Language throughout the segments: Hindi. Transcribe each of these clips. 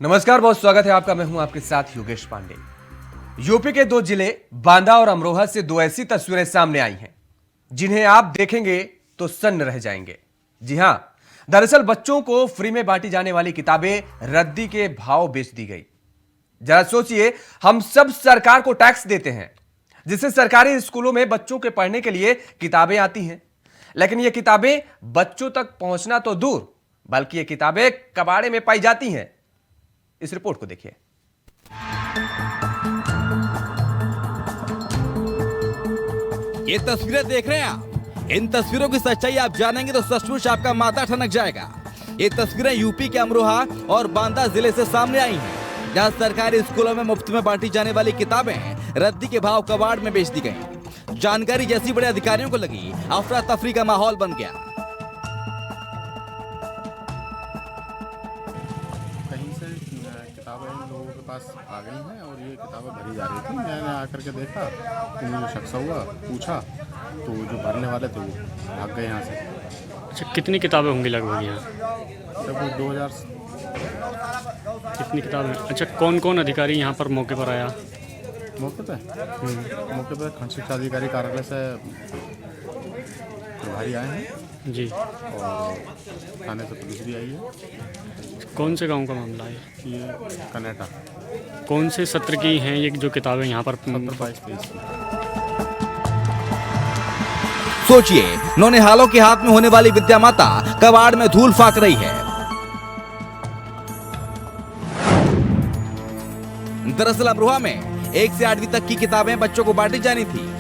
नमस्कार, बहुत स्वागत है आपका। मैं हूं आपके साथ योगेश पांडे। यूपी के दो जिले बांदा और अमरोहा से दो ऐसी तस्वीरें सामने आई हैं जिन्हें आप देखेंगे तो सन्न रह जाएंगे। जी हां, दरअसल बच्चों को फ्री में बांटी जाने वाली किताबें रद्दी के भाव बेच दी गई। जरा सोचिए, हम सब सरकार को टैक्स देते हैं जिससे सरकारी स्कूलों में बच्चों के पढ़ने के लिए किताबें आती हैं, लेकिन ये किताबें बच्चों तक पहुंचना तो दूर बल्कि ये किताबें कबाड़े में पाई जाती हैं। इस रिपोर्ट को देखिए। ये तस्वीरें देख रहे हैं आप। इन तस्वीरों की सच्चाई आप जानेंगे तो सचमुच आपका माथा ठनक जाएगा। ये तस्वीरें यूपी के अमरोहा और बांदा जिले से सामने आई हैं, जहां सरकारी स्कूलों में मुफ्त में बांटी जाने वाली किताबें रद्दी के भाव कबाड़ में बेच दी गई। जानकारी जैसी बड़े अधिकारियों को लगी, अफरा तफरी का माहौल बन गया। कहीं से किताबें लोगों के पास आ गई हैं और ये किताबें भरी जा रही थी। मैंने आकर के देखा तो मुझे शक हुआ, पूछा तो जो भरने वाले थे वो भाग गए यहाँ से। अच्छा, कितनी किताबें होंगी लगभग यहाँ? लगभग 2000। कितनी किताबें? अच्छा, कौन कौन अधिकारी यहाँ पर मौके पर आया? मौके पे खंड शिक्षा अधिकारी कार्यालय से प्रभारी आए हैं जी। और थाने से पुलिस भी आई है। कौन से गांव का मामला है? ये कनेटा कौन से सत्र की हैं ये जो किताबें यहाँ पर? 17-22-23 सोचिए, नौनिहालों के हाथ में होने वाली विद्या माता कबाड़ में धूल फाक रही है। दरअसल अमरोहा में 1 से 8वीं तक की किताबें बच्चों को बांटी जानी थी।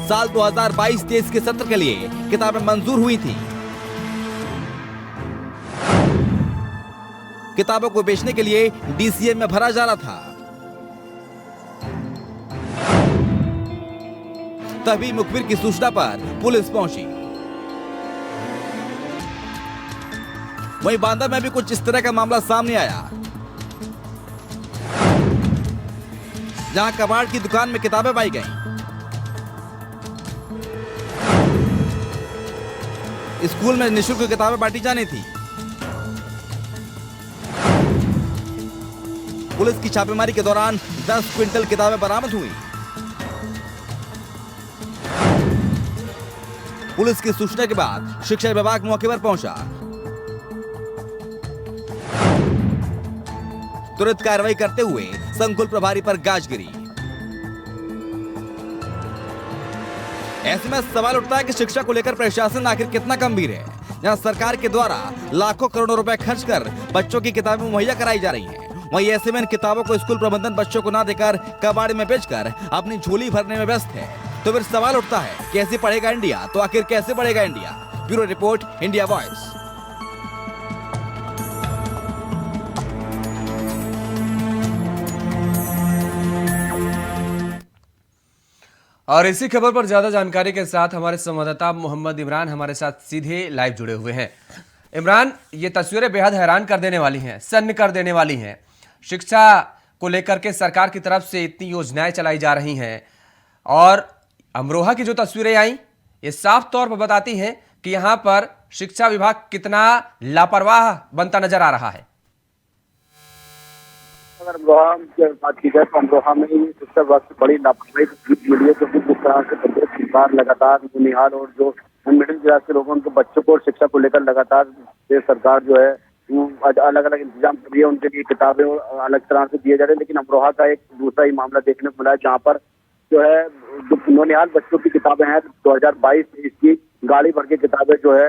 साल 2022-23 के सत्र के लिए किताबें मंजूर हुई थी। किताबों को बेचने के लिए डीसीएम में भरा जा रहा था। तभी मुखबिर की सूचना पर पुलिस पहुंची। वहीं बांदा में भी कुछ इस तरह का मामला सामने आया, जहां कबाड़ की दुकान में किताबें पाई गईं। स्कूल में निःशुल्क किताबें बांटी जानी थी। पुलिस की छापेमारी के दौरान 10 क्विंटल किताबें बरामद हुई। पुलिस की सूचना के बाद शिक्षा विभाग मौके पर पहुंचा। तुरंत कार्रवाई करते हुए संकुल प्रभारी पर गाज गिरी। ऐसे में सवाल उठता है कि शिक्षा को लेकर प्रशासन आखिर कितना गंभीर है, जहां सरकार के द्वारा लाखों करोड़ों रुपए खर्च कर बच्चों की किताबें मुहैया कराई जा रही हैं। वहीं ऐसे में इन किताबों को स्कूल प्रबंधन बच्चों को ना देकर कबाड़ में बेचकर अपनी झोली भरने में व्यस्त है। तो फिर सवाल उठता है, कैसे पढ़ेगा इंडिया? तो आखिर कैसे बढ़ेगा India? Bureau report, India voice. और इसी खबर पर ज्यादा जानकारी के साथ हमारे संवाददाता मोहम्मद इमरान हमारे साथ सीधे लाइव जुड़े हुए हैं। इमरान, ये तस्वीरें बेहद हैरान कर देने वाली हैं, सन्न कर देने वाली हैं। शिक्षा को लेकर के सरकार की तरफ से इतनी योजनाएं चलाई जा रही हैं और अमरोहा की जो तस्वीरें आई ये साफ तौर पर बताती हैं कि यहां पर शिक्षा विभाग कितना लापरवाह बनता नजर आ रहा है। अगर अमरोहा की बात की जाए तो अमरोहा में ही शिक्षा विभाग की बड़ी लापरवाही मिली है, क्योंकि जिस तरह से प्रदेश सरकार लगातार नौनिहाल और जो मिडिल क्लास के लोगों उनके बच्चों को और शिक्षा को लेकर लगातार प्रदेश सरकार जो है अलग अलग इंतजाम कर रही है। उनके लिए किताबें अलग तरह से दिए जा रहे हैं, लेकिन अमरोहा का एक दूसरा ही मामला देखने को मिला है, जहाँ पर जो है नौनिहाल बच्चों की किताबें हैं 2022-23 की गाड़ी भर के किताबें जो है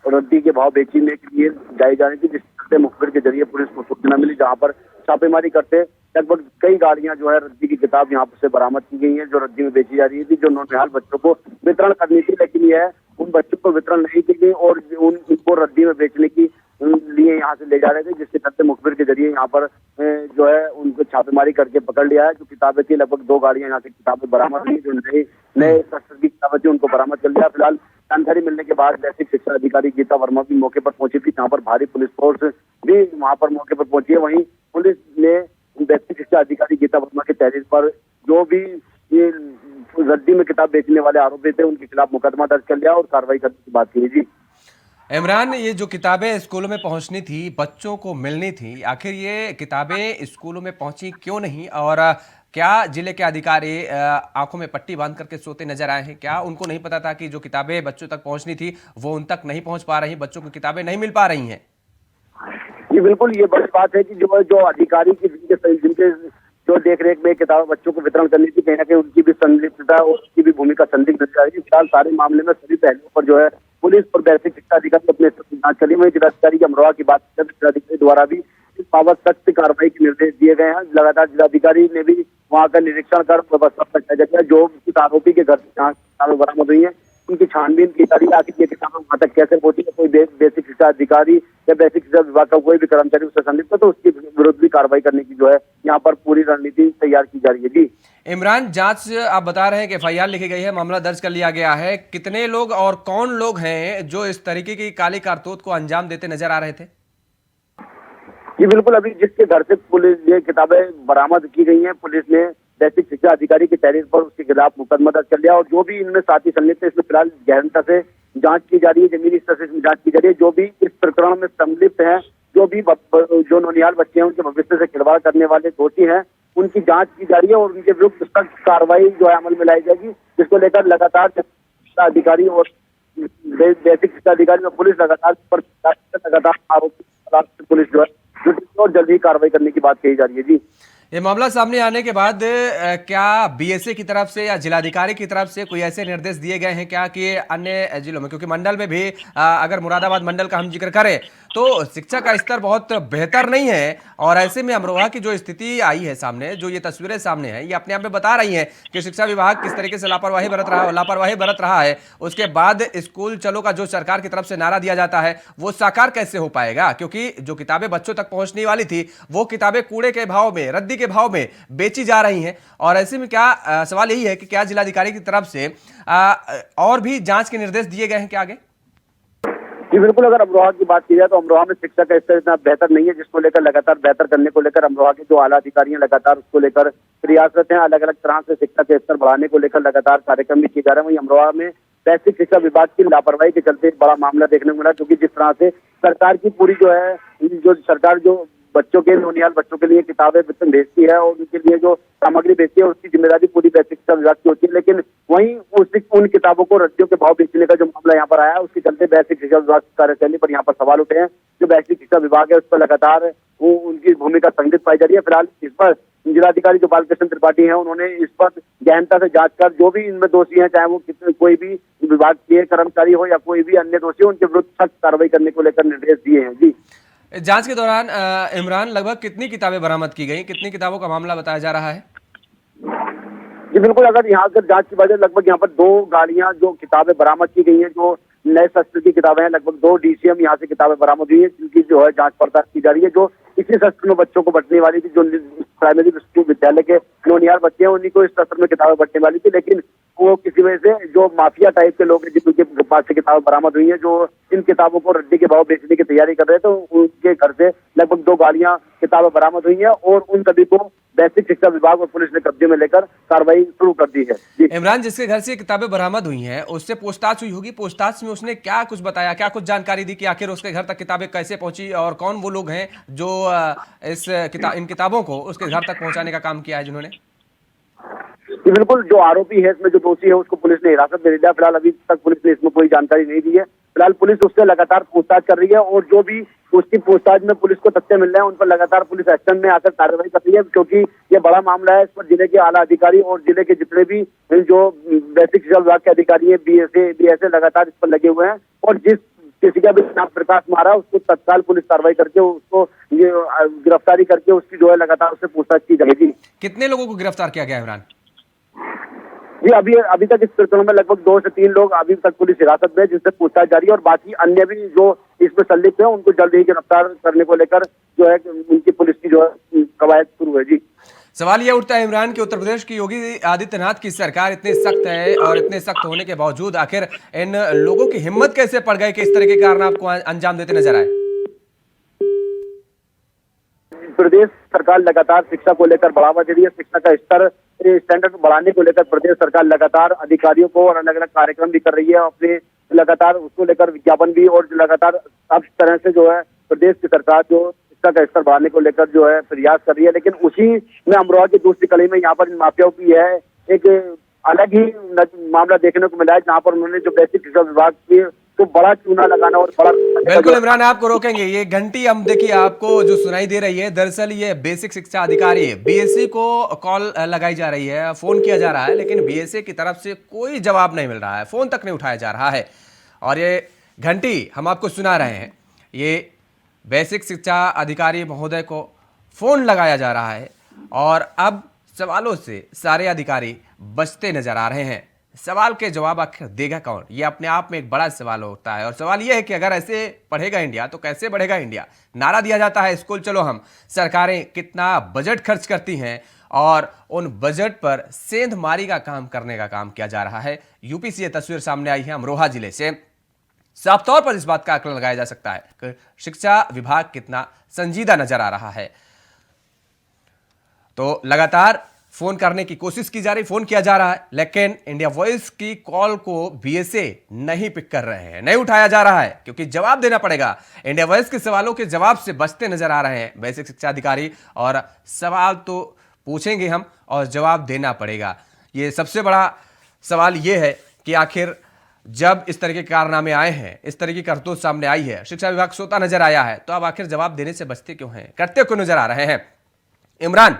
रद्दी के भाव बेचने के लिए जाई जा रही थी, जिससे मुखबिर के जरिए पुलिस को सूचना मिली, जहाँ पर छापेमारी करते लगभग कई गाड़ियां जो है रद्दी की किताब यहाँ से बरामद की गई है, जो रद्दी में बेची जा रही थी, जो नौनिहाल बच्चों को वितरण करनी थी, लेकिन यह उन बच्चों को वितरण नहीं की गई और उनको रद्दी में बेचने की लिए यहाँ से ले जा रहे थे, जिसके चलते मुखबिर के जरिए यहाँ पर जो है उनको छापेमारी करके पकड़ लिया है। जो किताबें थी लगभग 2 गाड़ियां यहाँ से किताबें बरामद हुई, जो नए शस्त्र की किताबें थी उनको बरामद कर लिया। फिलहाल जानकारी मिलने के बाद बेसिक शिक्षा अधिकारी गीता वर्मा भी मौके पर पहुंची थी, जहाँ पर भारी पुलिस फोर्स भी वहाँ पर मौके पर पहुंची है। वहीं पुलिस ने बेसिक शिक्षा अधिकारी गीता वर्मा के तहरीर पर जो भी ये रद्दी में किताब बेचने वाले आरोपी थे उनके खिलाफ मुकदमा दर्ज कर लिया और कार्रवाई करने की बात की। जी इमरान, ये जो किताबें स्कूलों में पहुंचनी थी, बच्चों को मिलनी थी, आखिर ये किताबें स्कूलों में पहुंची क्यों नहीं? और क्या जिले के अधिकारी आंखों में पट्टी बांध करके सोते नजर आए हैं? क्या उनको नहीं पता था कि जो किताबें बच्चों तक पहुंचनी थी वो उन तक नहीं पहुंच पा रही, बच्चों को किताबें नहीं मिल पा रही हैं? जी बिल्कुल, ये बड़ी बात है कि जो अधिकारी की जिनके जो देख रेख में किताबें बच्चों को वितरण करनी थी, कहीं ना कहीं उनकी भी संलिप्तता और उसकी भी भूमिका संदिग्ध नजर आ रही है। फिलहाल सारे मामले में सभी पहलुओं पर जो है पुलिस और बेसिक शिक्षा अधिकारी अपने स्तर पर जांच कर रही है। वहीं जिलाधिकारी की अमरोहा की बात करें तो जिलाधिकारी द्वारा भी इस बाबत सख्त कार्रवाई के निर्देश दिए गए हैं। लगातार जिलाधिकारी ने भी वहां का निरीक्षण कर व्यवस्था पर जायजा किया। जो इस आरोपी के घर से जहाँ किताबें बरामद हुई है उनकी छानबीन की जा रही है। आखिर ये किताबें वहां तक कैसे पहुंची है, कोई बेसिक शिक्षा अधिकारी या बेसिक शिक्षा विभाग का कोई भी कर्मचारी उससे संलिप्त है तो उसके विरुद्ध भी कार्रवाई करने की जो है यहाँ पर पूरी रणनीति तैयार की जा रही है। जी इमरान, जांच आप बता रहे हैं कि एफआईआर लिखी गई है, मामला दर्ज कर लिया गया है। कितने लोग और कौन लोग हैं जो इस तरीके की काली कारतूत को अंजाम देते नजर आ रहे थे? जी बिल्कुल, अभी जिसके घर से पुलिस ये किताबें बरामद की गई हैं, पुलिस ने बेसिक शिक्षा अधिकारी की तहरीर पर उसके खिलाफ मुकदमा दर्ज कर लिया और जो भी इनमें साथी संलिप्त है इसमें फिलहाल गहनता से जांच की जा रही है, जमीनी स्तर से इसमें जांच की जा रही है। जो भी इस प्रकरण में संलिप्त हैं, जो नौनिहाल बच्चे हैं, उनके भविष्य से खिलवाड़ करने वाले दोषी हैं, उनकी जांच की जा रही है और उनके विरुद्ध सख्त कार्रवाई जो है अमल में लाई जाएगी, जिसको लेकर लगातार शिक्षा अधिकारी और बेसिक शिक्षा अधिकारी और पुलिस लगातार आरोपी पुलिस जो है जुटी और जल्द ही कार्रवाई करने की बात कही जा रही है। जी ये मामला सामने आने के बाद क्या बीएसए की तरफ से या जिलाधिकारी की तरफ से कोई ऐसे निर्देश दिए गए हैं क्या कि अन्य जिलों में, क्योंकि मंडल में भी अगर मुरादाबाद मंडल का हम जिक्र करें तो शिक्षा का स्तर बहुत बेहतर नहीं है और ऐसे में अमरोहा की जो स्थिति आई है सामने, जो ये तस्वीरें सामने हैं, ये अपने आप में बता रही हैं कि शिक्षा विभाग किस तरीके से लापरवाही बरत रहा है। उसके बाद स्कूल चलो का जो सरकार की तरफ से नारा दिया जाता है वो साकार कैसे हो पाएगा? क्योंकि जो किताबें बच्चों तक पहुंचने वाली थी वो किताबें कूड़े के भाव में, रद्दी के भाव में बेची जा रही हैं। और ऐसे में क्या सवाल यही है कि क्या जिलाधिकारी की तरफ से और भी जांच के निर्देश दिए गए हैं क्या आगे? जी बिल्कुल, अगर अमरोहा की बात की जाए तो अमरोहा में शिक्षा का स्तर इतना बेहतर नहीं है, जिसको लेकर लगातार बेहतर करने को लेकर अमरोहा के जो आला अधिकारी हैं लगातार उसको लेकर प्रयासरत हैं। अलग अलग तरह से शिक्षा के स्तर बढ़ाने को लेकर लगातार कार्यक्रम भी किए जा रहे हैं। वहीं अमरोहा में बेसिक शिक्षा विभाग की लापरवाही के चलते एक बड़ा मामला देखने को मिला, क्योंकि जिस तरह से सरकार की पूरी जो है सरकार जो बच्चों के नौनिहाल बच्चों के लिए किताबें वितरण भेजती है और उनके लिए जो सामग्री भेजती है उसकी जिम्मेदारी पूरी बेसिक शिक्षा विभाग की होती है, लेकिन वहीं उन किताबों को रद्दियों के भाव बेचने का जो मामला यहाँ पर आया है उसके चलते बेसिक शिक्षा विभाग की कार्यशैली पर यहाँ पर सवाल उठे हैं। जो बेसिक शिक्षा विभाग है उस पर लगातार वो उनकी भूमिका संदिग्ध पाई जा रही है। फिलहाल इस पर जिलाधिकारी जो बालकृष्ण त्रिपाठी हैं उन्होंने इस पर गहनता से जांच कर जो भी इनमें दोषी हैं, चाहे वो कोई भी विभाग के कर्मचारी हो या कोई भी अन्य दोषी हो, उनके विरुद्ध सख्त कार्रवाई करने को लेकर निर्देश दिए हैं। जी जांच के दौरान इमरान, लगभग कितनी किताबें बरामद की गई, कितनी किताबों का मामला बताया जा रहा है? जी बिल्कुल, अगर यहाँ पर जांच की वजह लगभग यहाँ पर 2 गाड़ियां जो किताबें बरामद की गई हैं, जो नए शस्त्र की किताबें हैं, लगभग 2 डीसीएम यहाँ से किताबें बरामद हुई है, जिनकी जो है जांच पड़ताल की जा रही है। जो इसी शस्त्र में बच्चों को बंटने वाली थी, जो प्राइमरी स्कूल विद्यालय के नौनिहाल बच्चे हैं उन्हीं को इस शस्त्र में किताबें बंटने वाली थी, लेकिन वो किसी वजह से जो माफिया टाइप के लोग हैं जिनके पास से किताबें बरामद हुई हैं, जो इन किताबों को रद्दी के भाव बेचने की तैयारी कर रहे थे, तो उनके घर से लगभग 2 गाड़ियां किताबें बरामद हुई हैं और उन सभी को बेसिक शिक्षा विभाग और पुलिस ने कब्जे में लेकर कार्रवाई शुरू कर दी है। इमरान, जिसके घर से किताबें बरामद हुई हैं उससे पूछताछ हुई होगी, पूछताछ में उसने क्या कुछ बताया, क्या कुछ जानकारी दी कि आखिर उसके घर तक किताबें कैसे पहुंची और कौन वो लोग हैं जो इन किताबों को उसके घर तक पहुंचाने का काम किया है जिन्होंने? बिल्कुल, जो आरोपी है इसमें जो दोषी है उसको पुलिस ने हिरासत में ले लिया। फिलहाल अभी तक पुलिस ने इसमें कोई जानकारी नहीं दी है। फिलहाल पुलिस उससे लगातार पूछताछ कर रही है और जो भी उसकी पूछताछ में पुलिस को तथ्य मिल रहे हैं उन पर लगातार पुलिस एक्शन में आकर कार्रवाई कर रही है, क्योंकि ये बड़ा मामला है। इस पर जिले के आला अधिकारी और जिले के जितने भी जो बेसिक शिक्षा विभाग के अधिकारी है, बीएसए लगातार इस पर लगे हुए हैं और जिस किसी का भी नाम प्रकाश मारा उसको तत्काल पुलिस कार्रवाई करके उसको ये गिरफ्तारी करके उसकी जो है लगातार उससे पूछताछ की जाएगी। कितने लोगों को गिरफ्तार किया गया इमरान? जी अभी तक इस प्रकरण में लगभग 2 से 3 लोग अभी तक पुलिस हिरासत में, जिनसे पूछताछ जारी है और बाकी अन्य भी जो इसमें संलिप्त है उनको जल्द ही गिरफ्तार करने को लेकर जो है उनकी पुलिस की जो है कवायद शुरू है। जी सवाल यह उठता है इमरान कि उत्तर प्रदेश की योगी आदित्यनाथ की सरकार इतनी सख्त है और इतने सख्त होने के बावजूद आखिर इन लोगों की हिम्मत कैसे पड़ गई कि इस तरह के कारनामे आपको अंजाम देते नजर आए? प्रदेश सरकार लगातार शिक्षा को लेकर बढ़ावा दे रही है। शिक्षा का स्टैंडर्ड बढ़ाने को लेकर प्रदेश सरकार लगातार अधिकारियों को और अलग अलग कार्यक्रम भी कर रही है। अपने लगातार उसको लेकर विज्ञापन भी और लगातार अब इस तरह से जो है प्रदेश की सरकार जो शिक्षा का स्तर बढ़ाने को लेकर जो है प्रयास कर रही है। लेकिन उसी में अमरोहा की दूसरी कड़ी में यहाँ पर इन माफियाओं की है एक अलग ही मामला देखने को मिला है, जहाँ पर उन्होंने जो बेसिक शिक्षा विभाग की तो बड़ा चूना लगाना और बड़ा बिल्कुल इमरान, आपको रोकेंगे। ये घंटी हम देखिए आपको जो सुनाई दे रही है, दरअसल ये बेसिक शिक्षा अधिकारी है, बीएससी को कॉल लगाई जा रही है, फोन किया जा रहा है, लेकिन बीएससी की तरफ से कोई जवाब नहीं मिल रहा है, फोन तक नहीं उठाया जा रहा है। और ये घंटी हम आपको सुना रहे हैं, ये बेसिक शिक्षा अधिकारी महोदय को फोन लगाया जा रहा है और अब सवालों से सारे अधिकारी बचते नजर आ रहे हैं। सवाल के जवाब आखिर देगा कौन, ये अपने आप में एक बड़ा सवाल होता है। और सवाल ये है कि अगर ऐसे पढ़ेगा इंडिया तो कैसे बढ़ेगा इंडिया। नारा दिया जाता है स्कूल चलो हम, सरकारें कितना बजट खर्च करती हैं और उन बजट पर सेंधमारी का काम करने का काम किया जा रहा है। यूपी से ये तस्वीर सामने आई है अमरोहा जिले से। साफ तौर पर इस बात का आकलन लगाया जा सकता है कि शिक्षा विभाग कितना संजीदा नजर आ रहा है। तो लगातार फोन करने की कोशिश की जा रही, फोन किया जा रहा है, लेकिन इंडिया वॉइस की कॉल को बीएसए नहीं पिक कर रहे हैं, नहीं उठाया जा रहा है, क्योंकि जवाब देना पड़ेगा। इंडिया वॉइस के सवालों के जवाब से बचते नजर आ रहे हैं बेसिक शिक्षा अधिकारी, और सवाल तो पूछेंगे हम और जवाब देना पड़ेगा। ये सबसे बड़ा सवाल ये है कि आखिर जब इस तरह के कारनामे आए हैं, इस तरह की करतूत सामने आई है, शिक्षा विभाग सोता नजर आया है, तो अब आखिर जवाब देने से बचते क्यों हैं, करते क्यों नजर आ रहे हैं। इमरान,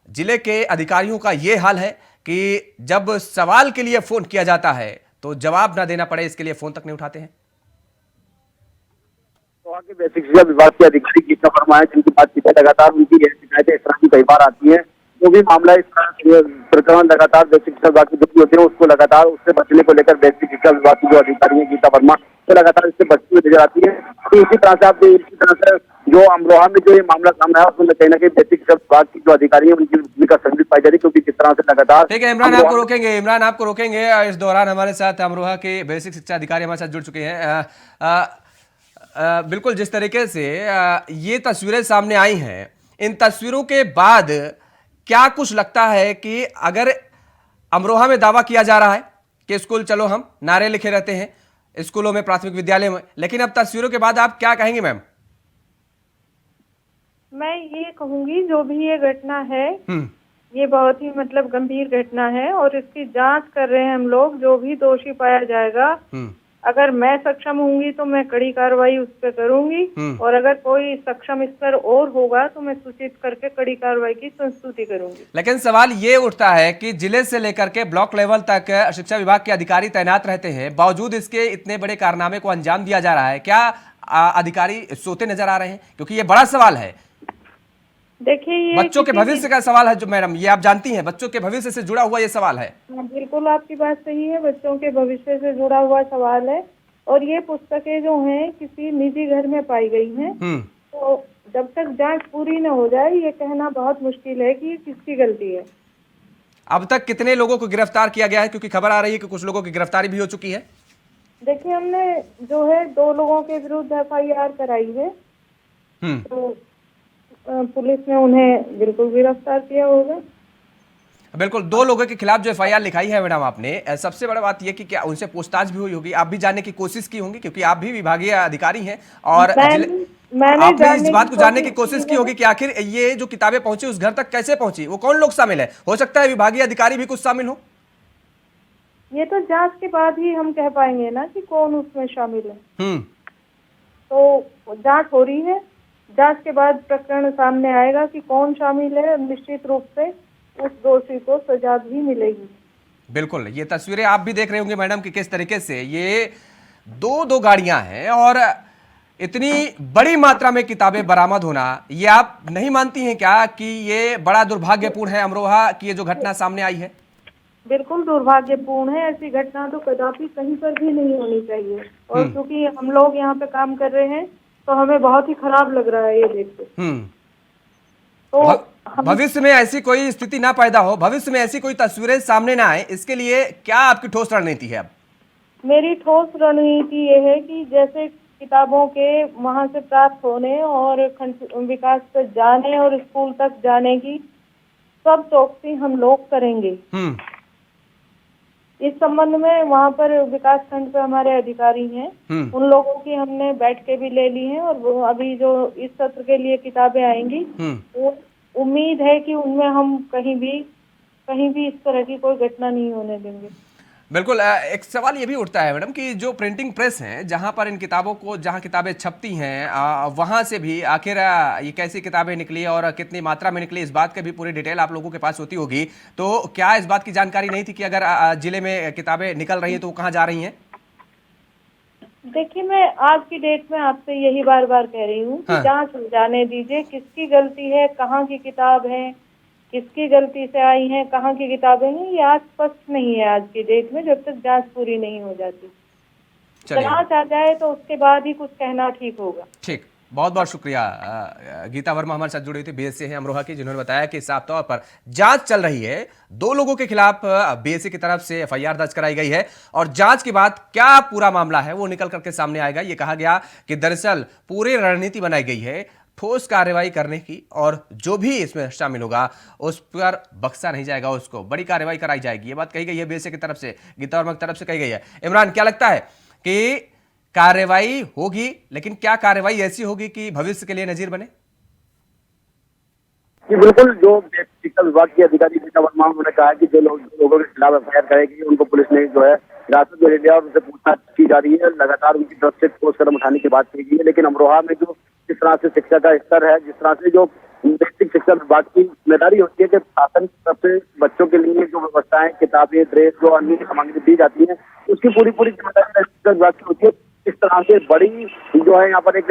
जिले के अधिकारियों का यह हाल है कि जब सवाल के लिए फोन किया जाता है तो जवाब ना देना पड़े, इसके लिए फोन तक नहीं उठाते हैं। तो आगे बेसिक शिक्षा विभाग के अधिकारी की फरमाए जिनकी बात की लगातार उनकी शिकायतें इस तरह की कई बार आती है। जो भी मामला इस तरह प्रकरण लगातार बेसिक शिक्षा विभाग की जो होते हैं उसको लगातार उससे बचने को लेकर बेसिक शिक्षा विभाग की जो अधिकारी है गीता वर्मा तो लगातार इससे बचती हुई नजर आती है। तो इसी तरह से आप इसी तरह से जो अमरोहा में जो ये मामला सामने आया उसमें कहीं ना कहीं बेसिक शिक्षा विभाग की जो अधिकारी है उनकी भूमिका संदिग्ध पाई जा रही है, क्योंकि जिस तरह से लगातार ठीक है इमरान, आपको रोकेंगे। इमरान आपको रोकेंगे। इस दौरान हमारे साथ अमरोहा के बेसिक शिक्षा अधिकारी हमारे साथ जुड़ चुके हैं। बिल्कुल जिस तरीके से ये तस्वीरें सामने आई हैं, इन तस्वीरों के बाद क्या कुछ लगता है कि अगर अमरोहा में दावा किया जा रहा है कि स्कूल चलो हम, नारे लिखे रहते हैं स्कूलों में, प्राथमिक विद्यालय में, लेकिन अब तस्वीरों के बाद आप क्या कहेंगे मैम? मैं ये कहूंगी जो भी ये घटना है ये बहुत ही मतलब गंभीर घटना है और इसकी जांच कर रहे हैं हम लोग। जो भी दोषी पाया जाएगा, अगर मैं सक्षम होंगी तो मैं कड़ी कार्रवाई उस पर करूंगी और अगर कोई सक्षम स्तर और होगा तो मैं सूचित करके कड़ी कार्रवाई की संस्तुति करूंगी। लेकिन सवाल ये उठता है कि जिले से लेकर के ब्लॉक लेवल तक शिक्षा विभाग के अधिकारी तैनात रहते हैं, बावजूद इसके इतने बड़े कारनामे को अंजाम दिया जा रहा है। क्या अधिकारी सोते नजर आ रहे हैं? क्योंकि ये बड़ा सवाल है। देखिए ये बच्चों के भविष्य का सवाल है जो मैडम, ये आप जानती हैं, बच्चों के भविष्य से जुड़ा हुआ ये सवाल है। बिल्कुल आपकी बात सही है, बच्चों के भविष्य से जुड़ा हुआ सवाल है और ये पुस्तकें जो हैं किसी निजी घर में पाई गई हैं, तो जब तक जांच पूरी न हो जाए ये कहना बहुत मुश्किल है कि किसकी गलती है। अब तक कितने लोगों को गिरफ्तार किया गया है? क्योंकि खबर आ रही है कि कुछ लोगों की गिरफ्तारी भी हो चुकी है। देखिए हमने जो है 2 लोगों के विरुद्ध FIR कराई है, तो पुलिस ने उन्हें बिल्कुल गिरफ्तार किया होगा। बिल्कुल, 2 लोगों के खिलाफ जो FIR लिखाई है मैडम आपने, सबसे बड़ा बात यह कि क्या उनसे पूछताछ भी हुई होगी? आप भी जानने की कोशिश की होंगी क्योंकि आप भी विभागीय अधिकारी हैं और आपने इस बात को जानने की कोशिश की होगी कि आखिर ये जो किताबें पहुंची उस घर तक कैसे पहुंची, वो कौन लोग शामिल है। हो सकता है विभागीय अधिकारी भी कुछ शामिल हो। ये तो जांच के बाद ही हम कह पाएंगे ना कि कौन उसमें शामिल है। तो जांच हो रही है, जांच के बाद प्रकरण सामने आएगा कि कौन शामिल है। निश्चित रूप से उस दोषी को सजा भी मिलेगी। बिल्कुल, ये तस्वीरें आप भी देख रहे होंगे मैडम कि किस तरीके से ये दो गाड़ियां हैं और इतनी बड़ी मात्रा में किताबें बरामद होना, ये आप नहीं मानती हैं क्या कि ये बड़ा दुर्भाग्यपूर्ण है अमरोहा की ये जो घटना सामने आई है? बिल्कुल दुर्भाग्यपूर्ण है, ऐसी घटना तो कदापि कहीं पर भी नहीं होनी चाहिए। और क्योंकि हम लोग यहाँ पे काम कर रहे हैं तो हमें बहुत ही खराब लग रहा है ये देख के। तो भविष्य में ऐसी कोई स्थिति ना पैदा हो, भविष्य में ऐसी कोई तस्वीरें सामने ना आए, इसके लिए क्या आपकी ठोस रणनीति है? अब मेरी ठोस रणनीति ये है कि जैसे किताबों के वहां से प्राप्त होने और विकास तक जाने और स्कूल तक जाने की सब चौकसी हम लोग करेंगे। इस संबंध में वहाँ पर विकास खंड पे हमारे अधिकारी हैं, उन लोगों की हमने बैठ के भी ले ली है और वो अभी जो इस सत्र के लिए किताबें आएंगी वो उम्मीद है कि उनमें हम कहीं भी इस तरह की कोई घटना नहीं होने देंगे। बिल्कुल। एक सवाल ये भी उठता है मैडम कि जो प्रिंटिंग प्रेस हैं जहां पर इन किताबों को, जहां किताबें छपती हैं, वहां से भी आखिर ये कैसी किताबें निकली और कितनी मात्रा में निकली, इस बात की भी पूरी डिटेल आप लोगों के पास होती होगी। तो क्या इस बात की जानकारी नहीं थी कि अगर जिले में किताबें निकल रही हैं तो वो कहाँ जा रही हैं? देखिए, मैं आज की डेट में आपसे यही बार बार कह रही हूँ कि जांच हो जाने दीजिए, किसकी गलती है, कहाँ की किताब है, किसकी गलती से आई हैं, कहाँ की किताबें हैं, ये आज स्पष्ट नहीं है आज की डेट में, जब तक जांच पूरी नहीं हो जाती। जांच आ जाए तो उसके बाद ही कुछ कहना ठीक होगा। ठीक, बहुत बहुत शुक्रिया। गीता वर्मा हमारे साथ जुड़ी थी, बीएससी है अमरोहा की, जिन्होंने बताया कि साफ तौर पर जांच चल रही है। 2 लोगों के खिलाफ बीएससी की तरफ से एफआईआर दर्ज कराई गई है और जांच के बाद क्या पूरा मामला है वो निकल करके सामने आएगा। ये कहा गया कि दरअसल पूरी रणनीति बनाई गई है ठोस कार्रवाई करने की, और जो भी इसमें शामिल होगा उस पर बख्शा नहीं जाएगा, उसको बड़ी कार्रवाई कराई जाएगी। ये बात कही गई है बीएससी की तरफ से, गीता वर्मा की तरफ से कही गई है। इमरान, क्या लगता है कि कार्रवाई होगी, लेकिन क्या कार्रवाई ऐसी होगी कि भविष्य के लिए नजीर बने? जी बिल्कुल, जो शिक्षा विभाग के अधिकारी गीता वर्मा उन्होंने कहा कि जो लोगों के खिलाफ एफआईआर करेगी उनको पुलिस ने जो है हिरासत में ले लिया और उनसे पूछताछ की जा रही है। लगातार उनकी तरफ से ठोस कदम उठाने की बात की गई है, लेकिन अमरोहा में जो जिस तरह से शिक्षा का स्तर है, जिस तरह से जो बेसिक शिक्षा विभाग की जिम्मेदारी होती है कि शासन की तरफ से बच्चों के लिए जो व्यवस्थाएं, किताबें, ड्रेस, जो अन्य सामग्री दी जाती है, उसकी पूरी जिम्मेदारी शिक्षा विभाग की होती है। इस तरह से बड़ी जो है यहाँ पर एक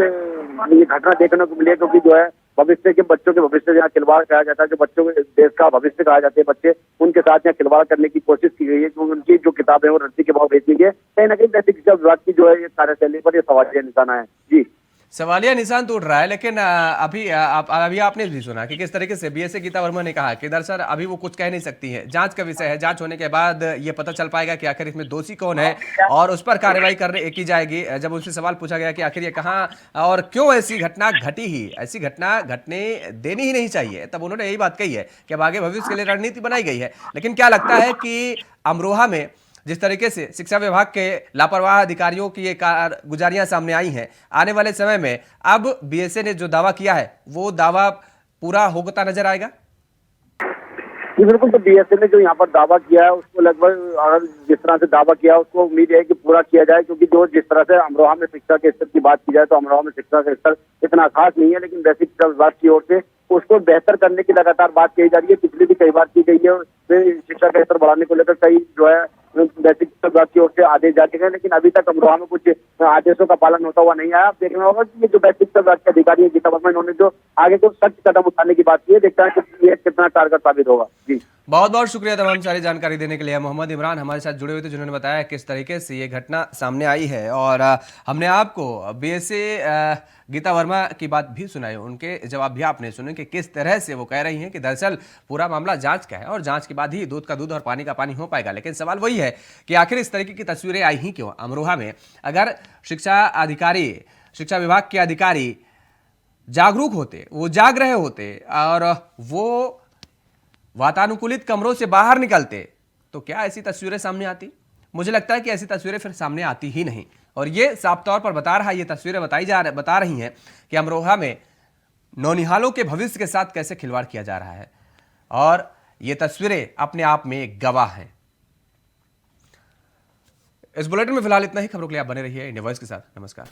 ये घटना देखने को मिली है, क्योंकि जो है भविष्य के बच्चों के भविष्य से यहाँ खिलवाड़ किया जाता है, जो बच्चों के देश का भविष्य कहा जाते हैं बच्चे, उनके साथ यहाँ खिलवाड़ करने की कोशिश की गई है। जो उनकी जो किताबें वो रद्दी के भाव बेचनी है, कहीं ना कहीं बेसिक शिक्षा विभाग की जो है ये कार्यशैली पर ये सवालिया निशाना है। जी, सवालिया निशान तो उठ रहा है, लेकिन अभी आपने भी सुना कि किस तरीके से बीएससी गीता वर्मा ने कहा कि दरअसल अभी वो कुछ कह नहीं सकती है, जांच का विषय है, जांच होने के बाद ये पता चल पाएगा कि आखिर इसमें दोषी कौन है और उस पर कार्रवाई की जाएगी। जब उनसे सवाल पूछा गया कि आखिर ये कहाँ और क्यों ऐसी घटना घटी ही, ऐसी घटना घटने देनी ही नहीं चाहिए, तब उन्होंने यही बात कही है कि अब आगे भविष्य के लिए रणनीति बनाई गई है। लेकिन क्या लगता है कि अमरोहा में जिस तरीके से शिक्षा विभाग के लापरवाह अधिकारियों की ये कारगुजारियां सामने आई हैं, आने वाले समय में अब बीएसए ने जो दावा किया है वो दावा पूरा होता नजर आएगा? जी बिल्कुल, तो बीएसए ने जो यहाँ पर दावा किया है उसको लगभग, अगर जिस तरह से दावा किया है उसको उम्मीद है कि पूरा किया जाए, क्योंकि जो जिस तरह से अमरोहा में शिक्षा के स्तर की बात की जाए तो अमरोहा में शिक्षा का स्तर इतना खास नहीं है, लेकिन बेसिक शिक्षा विभाग की ओर से उसको बेहतर करने की लगातार बात कही जा रही है। पिछली भी कई बार की गई है, शिक्षा का स्तर बढ़ाने को लेकर कई जो है बेसिक शिक्षा विभाग की ओर से आदेश जारी हैं, लेकिन अभी तक अमरोहा में कुछ आदेशों का पालन होता हुआ नहीं आया। आप देखना होगा कि ये जो बेसिक शिक्षा विभाग के अधिकारी है गीता वर्मा, इन्होंने जो आगे को सख्त कदम उठाने की बात की है, देखता है कि ये कितना कारगर साबित होगा। जी, बहुत बहुत शुक्रिया तमाम सारी जानकारी देने के लिए। मोहम्मद इमरान हमारे साथ जुड़े हुए थे, जिन्होंने बताया किस तरीके से ये घटना सामने आई है, और हमने आपको बीएसए गीता वर्मा की बात भी सुनाई, उनके जवाब भी आपने सुने कि किस तरह से वो कह रही हैं कि दरअसल पूरा मामला जांच का है और जांच के बाद ही दूध का दूध और पानी का पानी हो पाएगा। लेकिन सवाल वही है कि आखिर इस तरीके की तस्वीरें आई ही क्यों अमरोहा में? अगर शिक्षा विभाग के अधिकारी जागरूक होते, वो जाग रहे होते और वो वातानुकूलित कमरों से बाहर निकलते तो क्या ऐसी तस्वीरें सामने आती? मुझे लगता है कि ऐसी तस्वीरें फिर सामने आती ही नहीं। और ये साफ तौर पर बता रहा है, ये तस्वीरें बता रही हैं कि अमरोहा में नौनिहालों के भविष्य के साथ कैसे खिलवाड़ किया जा रहा है, और ये तस्वीरें अपने आप में एक गवाह हैं। इस बुलेटिन में फिलहाल इतना ही। खबरों के लिए आप बने रहिए इंडिया वॉइस के साथ। नमस्कार।